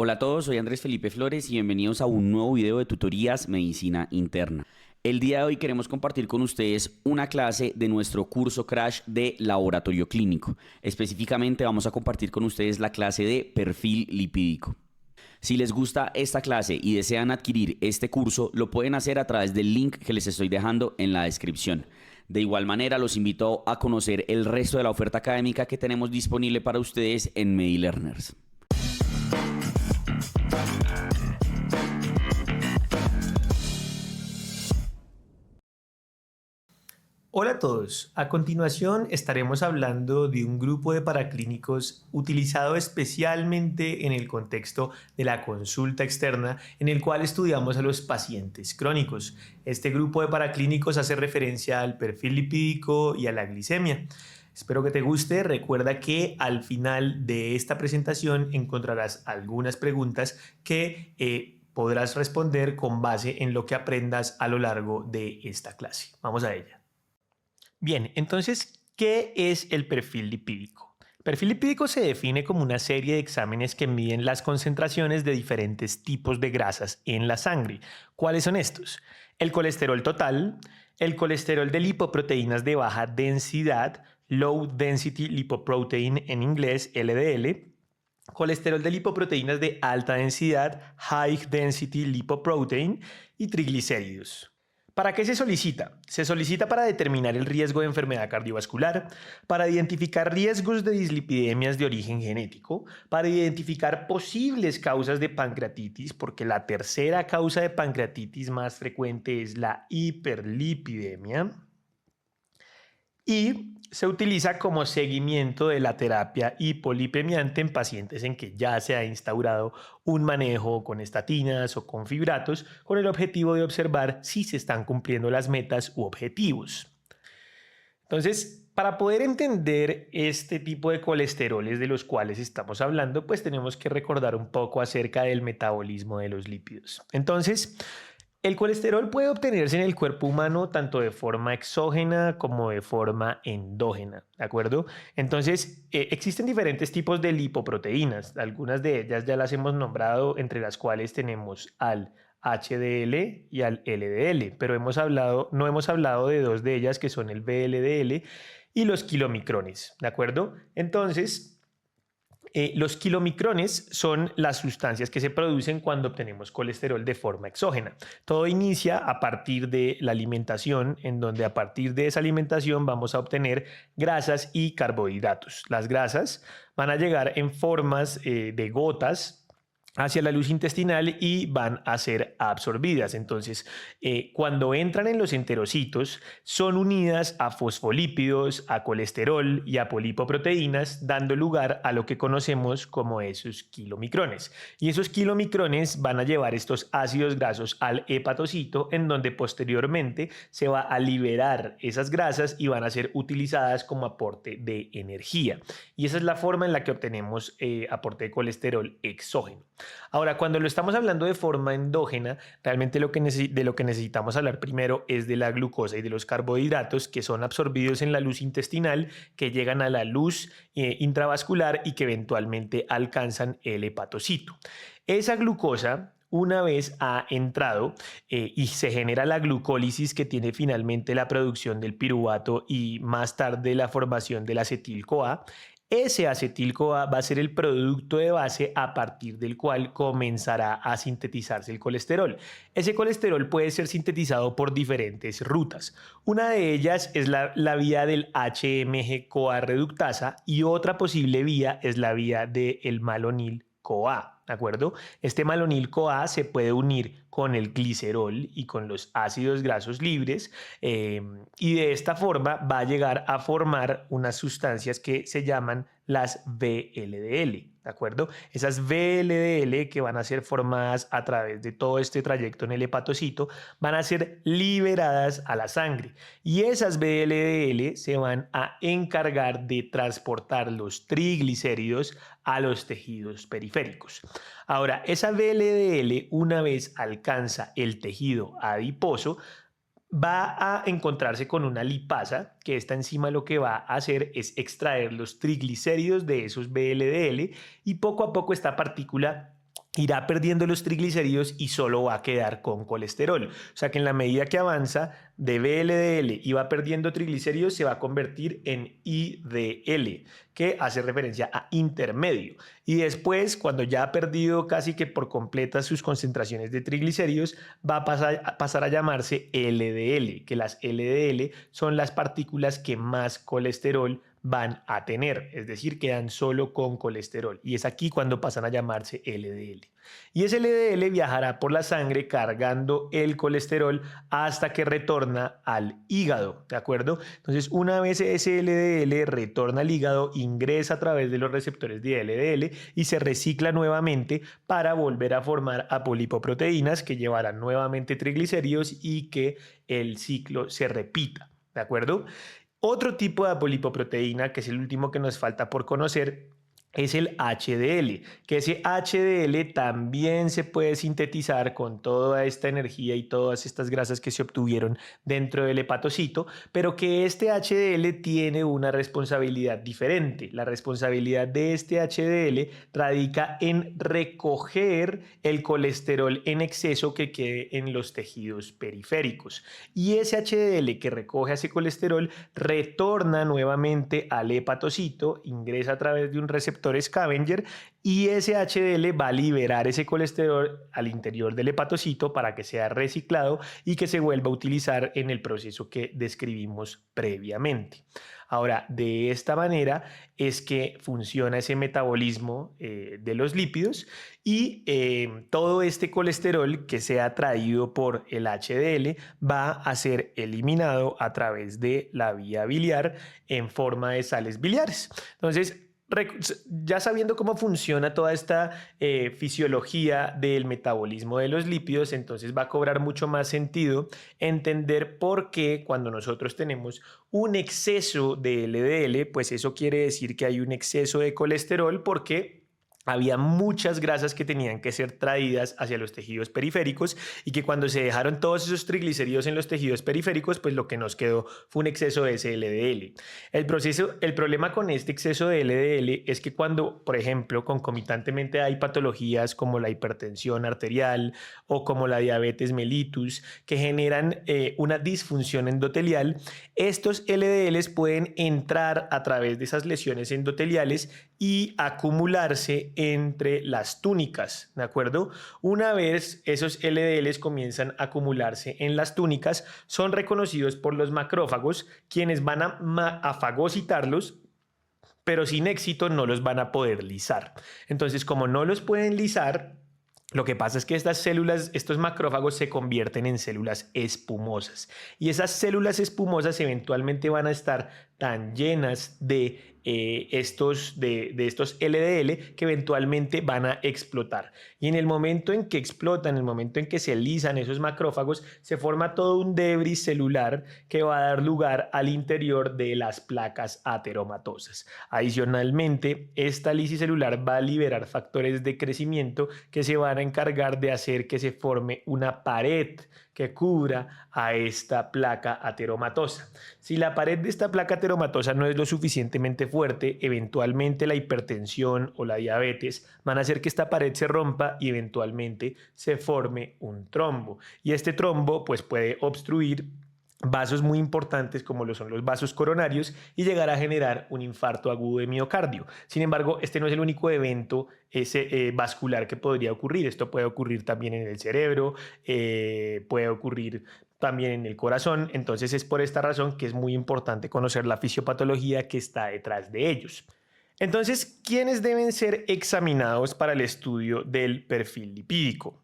Hola a todos, soy Andrés Felipe Flores y bienvenidos a un nuevo video de tutorías Medicina Interna. El día de hoy queremos compartir con ustedes una clase de nuestro curso Crash de Laboratorio Clínico. Específicamente vamos a compartir con ustedes la clase de Perfil Lipídico. Si les gusta esta clase y desean adquirir este curso, lo pueden hacer a través del link que les estoy dejando en la descripción. De igual manera, los invito a conocer el resto de la oferta académica que tenemos disponible para ustedes en MediLearners. Hola a todos, a continuación estaremos hablando de un grupo de paraclínicos utilizado especialmente en el contexto de la consulta externa en el cual estudiamos a los pacientes crónicos. Este grupo de paraclínicos hace referencia al perfil lipídico y a la glicemia. Espero que te guste, recuerda que al final de esta presentación encontrarás algunas preguntas que podrás responder con base en lo que aprendas a lo largo de esta clase. Vamos a ella. Bien, entonces, ¿qué es el perfil lipídico? El perfil lipídico se define como una serie de exámenes que miden las concentraciones de diferentes tipos de grasas en la sangre. ¿Cuáles son estos? El colesterol total, el colesterol de lipoproteínas de baja densidad, Low Density Lipoprotein en inglés, LDL, colesterol de lipoproteínas de alta densidad, High Density Lipoprotein y triglicéridos. ¿Para qué se solicita? Se solicita para determinar el riesgo de enfermedad cardiovascular, para identificar riesgos de dislipidemias de origen genético, para identificar posibles causas de pancreatitis, porque la tercera causa de pancreatitis más frecuente es la hiperlipidemia, y se utiliza como seguimiento de la terapia hipolipemiante en pacientes en que ya se ha instaurado un manejo con estatinas o con fibratos con el objetivo de observar si se están cumpliendo las metas u objetivos. Entonces, para poder entender este tipo de colesteroles de los cuales estamos hablando, pues tenemos que recordar un poco acerca del metabolismo de los lípidos. Entonces, el colesterol puede obtenerse en el cuerpo humano tanto de forma exógena como de forma endógena, ¿de acuerdo? Entonces, existen diferentes tipos de lipoproteínas. Algunas de ellas ya las hemos nombrado, entre las cuales tenemos al HDL y al LDL, pero no hemos hablado de dos de ellas que son el VLDL y los kilomicrones, ¿de acuerdo? Entonces, los kilomicrones son las sustancias que se producen cuando obtenemos colesterol de forma exógena. Todo inicia a partir de la alimentación, en donde a partir de esa alimentación vamos a obtener grasas y carbohidratos. Las grasas van a llegar en formas de gotas hacia la luz intestinal y van a ser absorbidas. Entonces, cuando entran en los enterocitos, son unidas a fosfolípidos, a colesterol y a polipoproteínas, dando lugar a lo que conocemos como esos kilomicrones. Y esos kilomicrones van a llevar estos ácidos grasos al hepatocito, en donde posteriormente se va a liberar esas grasas y van a ser utilizadas como aporte de energía. Y esa es la forma en la que obtenemos aporte de colesterol exógeno. Ahora, cuando lo estamos hablando de forma endógena, realmente de lo que necesitamos hablar primero es de la glucosa y de los carbohidratos que son absorbidos en la luz intestinal, que llegan a la luz intravascular y que eventualmente alcanzan el hepatocito. Esa glucosa, una vez ha entrado y se genera la glucólisis que tiene finalmente la producción del piruvato y más tarde la formación del acetil-CoA, ese acetil-CoA va a ser el producto de base a partir del cual comenzará a sintetizarse el colesterol. Ese colesterol puede ser sintetizado por diferentes rutas. Una de ellas es la vía del HMG-CoA reductasa y otra posible vía es la vía del malonil-CoA. ¿De acuerdo? Este malonil-CoA se puede unir con el glicerol y con los ácidos grasos libres y de esta forma va a llegar a formar unas sustancias que se llaman las VLDL. ¿De acuerdo? Esas VLDL que van a ser formadas a través de todo este trayecto en el hepatocito van a ser liberadas a la sangre y esas VLDL se van a encargar de transportar los triglicéridos a los tejidos periféricos. Ahora, esa VLDL una vez alcanza el tejido adiposo va a encontrarse con una lipasa, que esta enzima lo que va a hacer es extraer los triglicéridos de esos VLDL y poco a poco esta partícula irá perdiendo los triglicéridos y solo va a quedar con colesterol. O sea que en la medida que avanza de VLDL y va perdiendo triglicéridos, se va a convertir en IDL, que hace referencia a intermedio. Y después, cuando ya ha perdido casi que por completa sus concentraciones de triglicéridos, va a pasar a llamarse LDL, que las LDL son las partículas que más colesterol van a tener, es decir, quedan solo con colesterol. Y es aquí cuando pasan a llamarse LDL. Y ese LDL viajará por la sangre cargando el colesterol hasta que retorna al hígado, ¿de acuerdo? Entonces, una vez ese LDL retorna al hígado, ingresa a través de los receptores de LDL y se recicla nuevamente para volver a formar apolipoproteínas que llevarán nuevamente triglicéridos y que el ciclo se repita, ¿de acuerdo? Otro tipo de apolipoproteína, que es el último que nos falta por conocer, es el HDL, que ese HDL también se puede sintetizar con toda esta energía y todas estas grasas que se obtuvieron dentro del hepatocito, pero que este HDL tiene una responsabilidad diferente. La responsabilidad de este HDL radica en recoger el colesterol en exceso que quede en los tejidos periféricos. Y ese HDL que recoge ese colesterol retorna nuevamente al hepatocito, ingresa a través de un receptor Scavenger y ese HDL va a liberar ese colesterol al interior del hepatocito para que sea reciclado y que se vuelva a utilizar en el proceso que describimos previamente. Ahora, de esta manera es que funciona ese metabolismo de los lípidos y todo este colesterol que sea traído por el HDL va a ser eliminado a través de la vía biliar en forma de sales biliares. Entonces, ya sabiendo cómo funciona toda esta fisiología del metabolismo de los lípidos, entonces va a cobrar mucho más sentido entender por qué cuando nosotros tenemos un exceso de LDL, pues eso quiere decir que hay un exceso de colesterol porque había muchas grasas que tenían que ser traídas hacia los tejidos periféricos y que cuando se dejaron todos esos triglicéridos en los tejidos periféricos, pues lo que nos quedó fue un exceso de ese LDL. El problema con este exceso de LDL es que cuando, por ejemplo, concomitantemente hay patologías como la hipertensión arterial o como la diabetes mellitus que generan una disfunción endotelial, estos LDLs pueden entrar a través de esas lesiones endoteliales y acumularse entre las túnicas, ¿de acuerdo? Una vez esos LDLs comienzan a acumularse en las túnicas, son reconocidos por los macrófagos, quienes van a fagocitarlos, pero sin éxito no los van a poder lisar. Entonces, como no los pueden lisar, lo que pasa es que estas células, estos macrófagos se convierten en células espumosas y esas células espumosas eventualmente van a estar tan llenas de estos LDL que eventualmente van a explotar. Y en el momento en que explotan, en el momento en que se lisan esos macrófagos, se forma todo un debris celular que va a dar lugar al interior de las placas ateromatosas. Adicionalmente, esta lisis celular va a liberar factores de crecimiento que se van a encargar de hacer que se forme una pared que cubra a esta placa ateromatosa. Si la pared de esta placa ateromatosa no es lo suficientemente fuerte, eventualmente la hipertensión o la diabetes van a hacer que esta pared se rompa y eventualmente se forme un trombo. Y este trombo pues puede obstruir vasos muy importantes como lo son los vasos coronarios y llegar a generar un infarto agudo de miocardio. Sin embargo, este no es el único evento vascular que podría ocurrir. Esto puede ocurrir también en el cerebro, puede ocurrir también en el corazón. Entonces es por esta razón que es muy importante conocer la fisiopatología que está detrás de ellos. Entonces, ¿quiénes deben ser examinados para el estudio del perfil lipídico?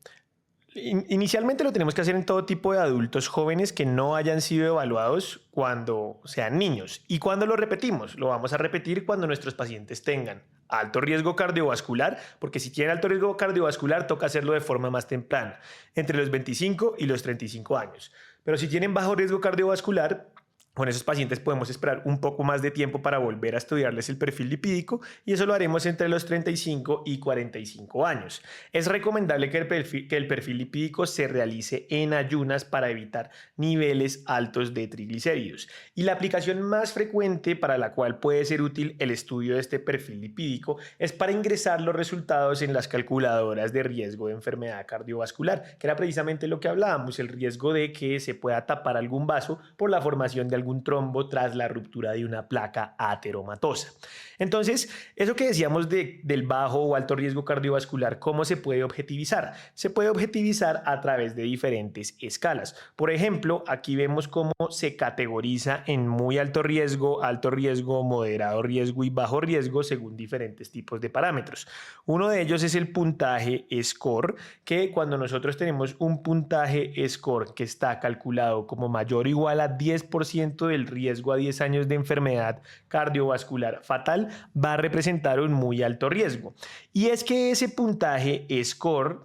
Inicialmente lo tenemos que hacer en todo tipo de adultos jóvenes que no hayan sido evaluados cuando sean niños. ¿Y cuando lo repetimos? Lo vamos a repetir cuando nuestros pacientes tengan alto riesgo cardiovascular, porque si tienen alto riesgo cardiovascular toca hacerlo de forma más temprana, entre los 25 y los 35 años. Pero si tienen bajo riesgo cardiovascular, Con esos pacientes podemos esperar un poco más de tiempo para volver a estudiarles el perfil lipídico y eso lo haremos entre los 35 y 45 años. Es recomendable que el perfil lipídico se realice en ayunas para evitar niveles altos de triglicéridos. Y la aplicación más frecuente para la cual puede ser útil el estudio de este perfil lipídico es para ingresar los resultados en las calculadoras de riesgo de enfermedad cardiovascular, que era precisamente lo que hablábamos, el riesgo de que se pueda tapar algún vaso por la formación de algún trombo tras la ruptura de una placa ateromatosa. Entonces, eso que decíamos del bajo o alto riesgo cardiovascular, ¿cómo se puede objetivizar? Se puede objetivizar a través de diferentes escalas. Por ejemplo, aquí vemos cómo se categoriza en muy alto riesgo, moderado riesgo y bajo riesgo según diferentes tipos de parámetros. Uno de ellos es el puntaje SCORE, que cuando nosotros tenemos un puntaje SCORE que está calculado como mayor o igual a 10% del riesgo a 10 años de enfermedad cardiovascular fatal, va a representar un muy alto riesgo. Y es que ese puntaje SCORE,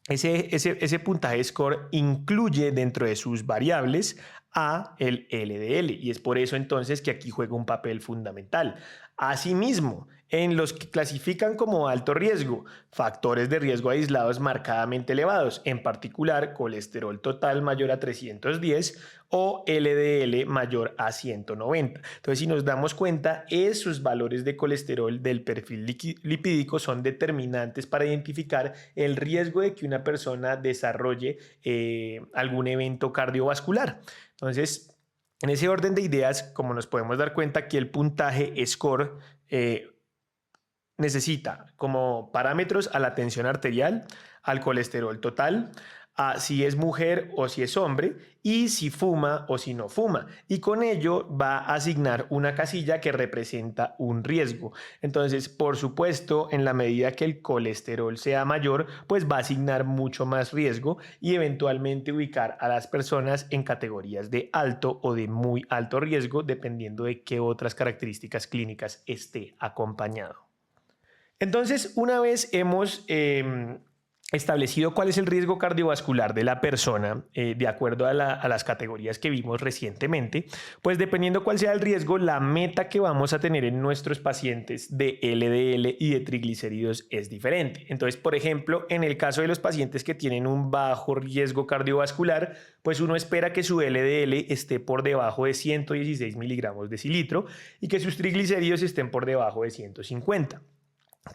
ese puntaje SCORE incluye dentro de sus variables a el LDL y es por eso entonces que aquí juega un papel fundamental. Asimismo, en los que clasifican como alto riesgo, factores de riesgo aislados marcadamente elevados, en particular colesterol total mayor a 310 o LDL mayor a 190. Entonces, si nos damos cuenta, esos valores de colesterol del perfil lipídico son determinantes para identificar el riesgo de que una persona desarrolle algún evento cardiovascular. Entonces, en ese orden de ideas, como nos podemos dar cuenta, aquí el puntaje SCORE necesita como parámetros a la tensión arterial, al colesterol total, a si es mujer o si es hombre y si fuma o si no fuma. Y con ello va a asignar una casilla que representa un riesgo. Entonces, por supuesto, en la medida que el colesterol sea mayor, pues va a asignar mucho más riesgo y eventualmente ubicar a las personas en categorías de alto o de muy alto riesgo, dependiendo de qué otras características clínicas esté acompañado. Entonces, una vez hemos establecido cuál es el riesgo cardiovascular de la persona, de acuerdo a las categorías que vimos recientemente, pues dependiendo cuál sea el riesgo, la meta que vamos a tener en nuestros pacientes de LDL y de triglicéridos es diferente. Entonces, por ejemplo, en el caso de los pacientes que tienen un bajo riesgo cardiovascular, pues uno espera que su LDL esté por debajo de 116 miligramos decilitro y que sus triglicéridos estén por debajo de 150.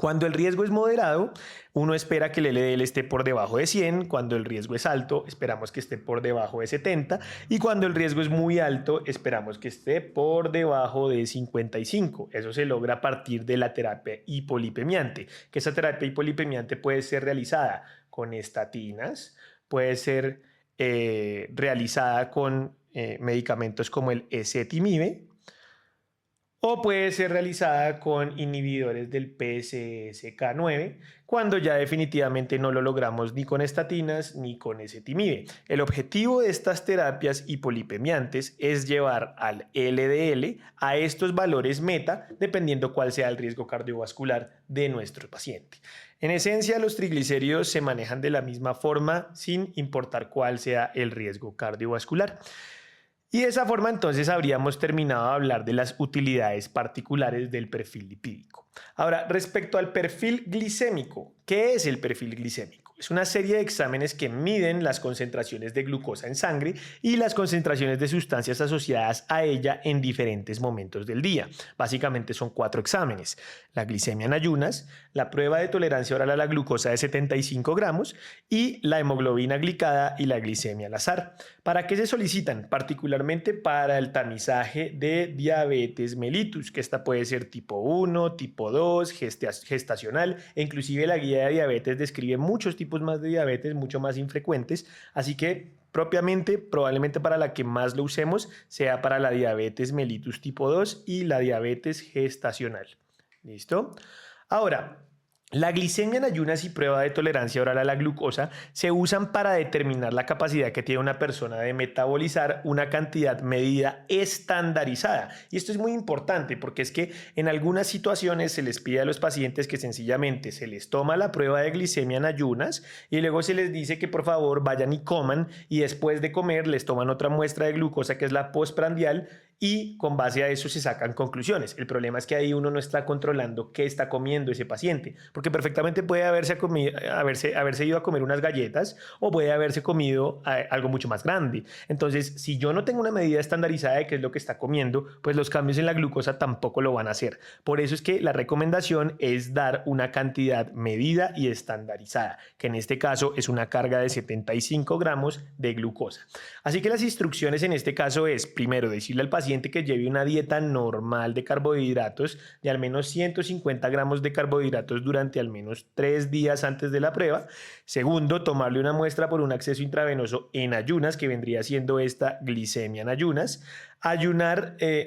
Cuando el riesgo es moderado, uno espera que el LDL esté por debajo de 100, cuando el riesgo es alto, esperamos que esté por debajo de 70 y cuando el riesgo es muy alto, esperamos que esté por debajo de 55. Eso se logra a partir de la terapia hipolipemiante, que esa terapia hipolipemiante puede ser realizada con estatinas, puede ser realizada con medicamentos como el ezetimibe, o puede ser realizada con inhibidores del PCSK9 cuando ya definitivamente no lo logramos ni con estatinas ni con ezetimibe. El objetivo de estas terapias hipolipemiantes es llevar al LDL a estos valores meta dependiendo cuál sea el riesgo cardiovascular de nuestro paciente. En esencia, los triglicéridos se manejan de la misma forma sin importar cuál sea el riesgo cardiovascular. Y de esa forma entonces habríamos terminado de hablar de las utilidades particulares del perfil lipídico. Ahora, respecto al perfil glicémico, ¿qué es el perfil glicémico? Es una serie de exámenes que miden las concentraciones de glucosa en sangre y las concentraciones de sustancias asociadas a ella en diferentes momentos del día. Básicamente son 4 exámenes: la glicemia en ayunas, la prueba de tolerancia oral a la glucosa de 75 gramos y la hemoglobina glicada y la glicemia al azar. ¿Para qué se solicitan? Particularmente para el tamizaje de diabetes mellitus, que esta puede ser tipo 1, tipo 2, gestacional, e inclusive la guía de diabetes describe muchos tipos más de diabetes, mucho más infrecuentes, así que probablemente para la que más lo usemos sea para la diabetes mellitus tipo 2 y la diabetes gestacional. ¿Listo? Ahora, La glicemia en ayunas y prueba de tolerancia oral a la glucosa se usan para determinar la capacidad que tiene una persona de metabolizar una cantidad medida estandarizada. Y esto es muy importante porque es que en algunas situaciones se les pide a los pacientes que sencillamente se les toma la prueba de glicemia en ayunas y luego se les dice que por favor vayan y coman y después de comer les toman otra muestra de glucosa que es la postprandial y con base a eso se sacan conclusiones. El problema es que ahí uno no está controlando qué está comiendo ese paciente, porque perfectamente puede haberse ido a comer unas galletas o puede haberse comido algo mucho más grande. Entonces, si yo no tengo una medida estandarizada de qué es lo que está comiendo, pues los cambios en la glucosa tampoco lo van a hacer. Por eso es que la recomendación es dar una cantidad medida y estandarizada, que en este caso es una carga de 75 gramos de glucosa. Así que las instrucciones en este caso es, primero, decirle al paciente que lleve una dieta normal de carbohidratos de al menos 150 gramos de carbohidratos durante al menos 3 días antes de la prueba. Segundo, tomarle una muestra por un acceso intravenoso en ayunas, que vendría siendo esta glicemia en ayunas.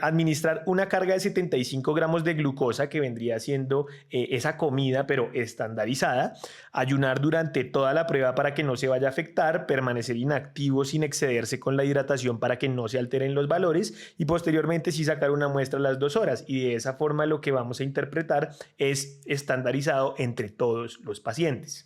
Administrar una carga de 75 gramos de glucosa, que vendría siendo esa comida, pero estandarizada. Ayunar durante toda la prueba para que no se vaya a afectar, permanecer inactivo sin excederse con la hidratación para que no se alteren los valores y posteriormente sí sacar una muestra a las 2 horas. Y de esa forma lo que vamos a interpretar es estandarizado entre todos los pacientes.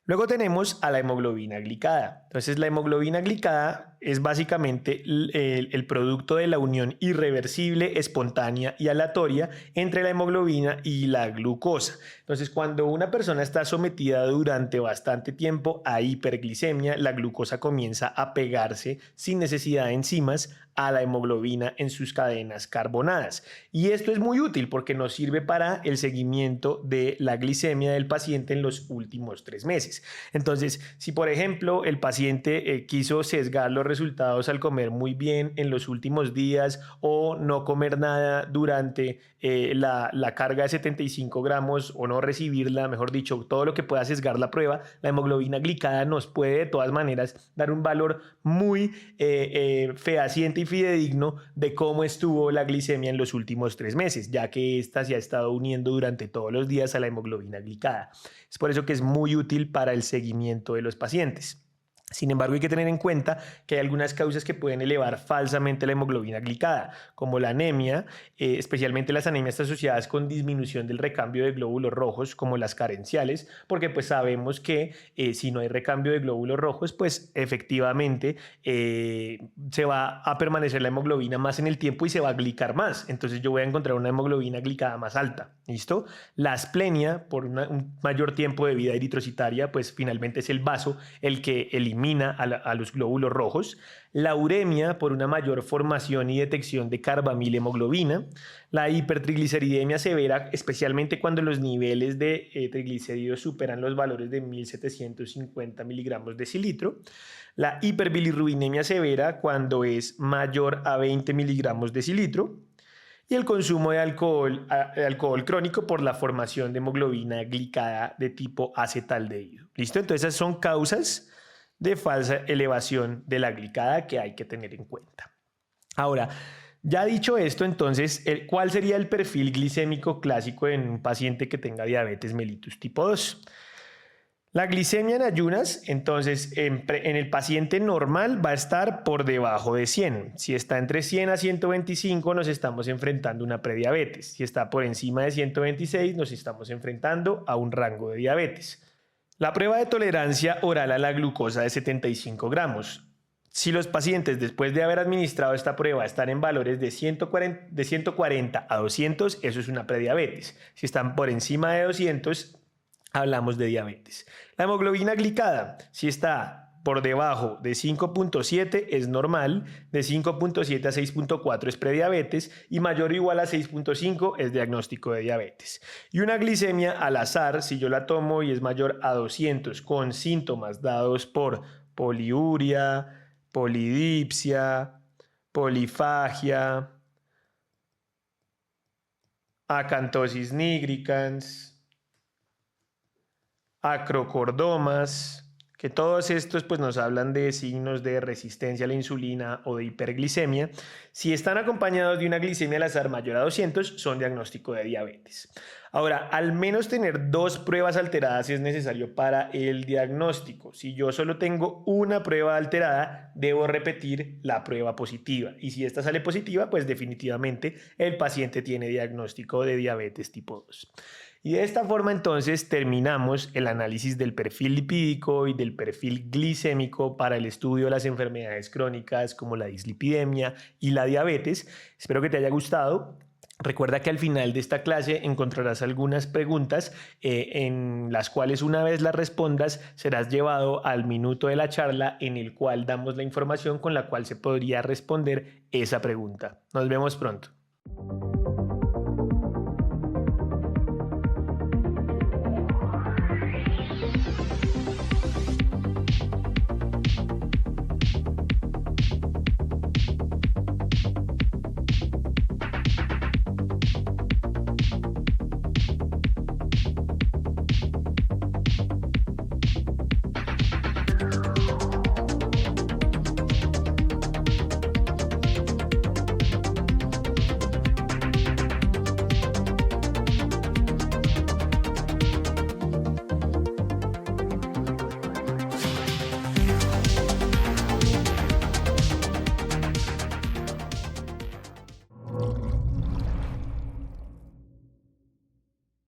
Luego tenemos a la hemoglobina glicada. Entonces la hemoglobina glicada es básicamente el producto de la unión irreversible, espontánea y aleatoria entre la hemoglobina y la glucosa. Entonces cuando una persona está sometida durante bastante tiempo a hiperglicemia, la glucosa comienza a pegarse sin necesidad de enzimas a la hemoglobina en sus cadenas carbonadas. Y esto es muy útil porque nos sirve para el seguimiento de la glicemia del paciente en los últimos 3 meses. Entonces, si por ejemplo el paciente quiso sesgar los resultados al comer muy bien en los últimos días o no comer nada durante la carga de 75 gramos o no recibirla, mejor dicho, todo lo que pueda sesgar la prueba, la hemoglobina glicada nos puede de todas maneras dar un valor muy fehaciente y fidedigno de cómo estuvo la glicemia en los últimos 3 meses, ya que ésta se ha estado uniendo durante todos los días a la hemoglobina glicada. Es por eso que es muy útil para el seguimiento de los pacientes. Sin embargo, hay que tener en cuenta que hay algunas causas que pueden elevar falsamente la hemoglobina glicada, como la anemia, especialmente las anemias asociadas con disminución del recambio de glóbulos rojos, como las carenciales, porque pues sabemos que si no hay recambio de glóbulos rojos, pues efectivamente se va a permanecer la hemoglobina más en el tiempo y se va a glicar más. Entonces yo voy a encontrar una hemoglobina glicada más alta. ¿Listo? La asplenia, por un mayor tiempo de vida eritrocitaria, pues finalmente es el vaso el que elimina a los glóbulos rojos. La uremia, por una mayor formación y detección de carbamilemoglobina. La hipertrigliceridemia severa, especialmente cuando los niveles de triglicéridos superan los valores de 1750 miligramos decilitro. La hiperbilirrubinemia severa, cuando es mayor a 20 miligramos decilitro. Y el consumo de alcohol crónico por la formación de hemoglobina glicada de tipo acetaldehído. ¿Listo? Entonces esas son causas de falsa elevación de la glicada que hay que tener en cuenta. Ahora, ya dicho esto, entonces, ¿cuál sería el perfil glicémico clásico en un paciente que tenga diabetes mellitus tipo 2? La glicemia en ayunas, entonces, en el paciente normal va a estar por debajo de 100. Si está entre 100 a 125, nos estamos enfrentando a una prediabetes. Si está por encima de 126, nos estamos enfrentando a un rango de diabetes. La prueba de tolerancia oral a la glucosa de 75 gramos. Si los pacientes después de haber administrado esta prueba están en valores de 140 a 200, eso es una prediabetes. Si están por encima de 200, hablamos de diabetes. La hemoglobina glicada, si está por debajo de 5.7 es normal, de 5.7 a 6.4 es prediabetes y mayor o igual a 6.5 es diagnóstico de diabetes. Y una glicemia al azar, si yo la tomo y es mayor a 200 con síntomas dados por poliuria, polidipsia, polifagia, acantosis nigricans, acrocordomas, que todos estos pues nos hablan de signos de resistencia a la insulina o de hiperglicemia. Si están acompañados de una glicemia al azar mayor a 200, son diagnóstico de diabetes. Ahora, al menos tener 2 pruebas alteradas es necesario para el diagnóstico. Si yo solo tengo una prueba alterada, debo repetir la prueba positiva. Y si esta sale positiva, pues definitivamente el paciente tiene diagnóstico de diabetes tipo 2. Y de esta forma entonces terminamos el análisis del perfil lipídico y del perfil glicémico para el estudio de las enfermedades crónicas como la dislipidemia y la diabetes. Espero que te haya gustado. Recuerda que al final de esta clase encontrarás algunas preguntas en las cuales una vez las respondas serás llevado al minuto de la charla en el cual damos la información con la cual se podría responder esa pregunta. Nos vemos pronto.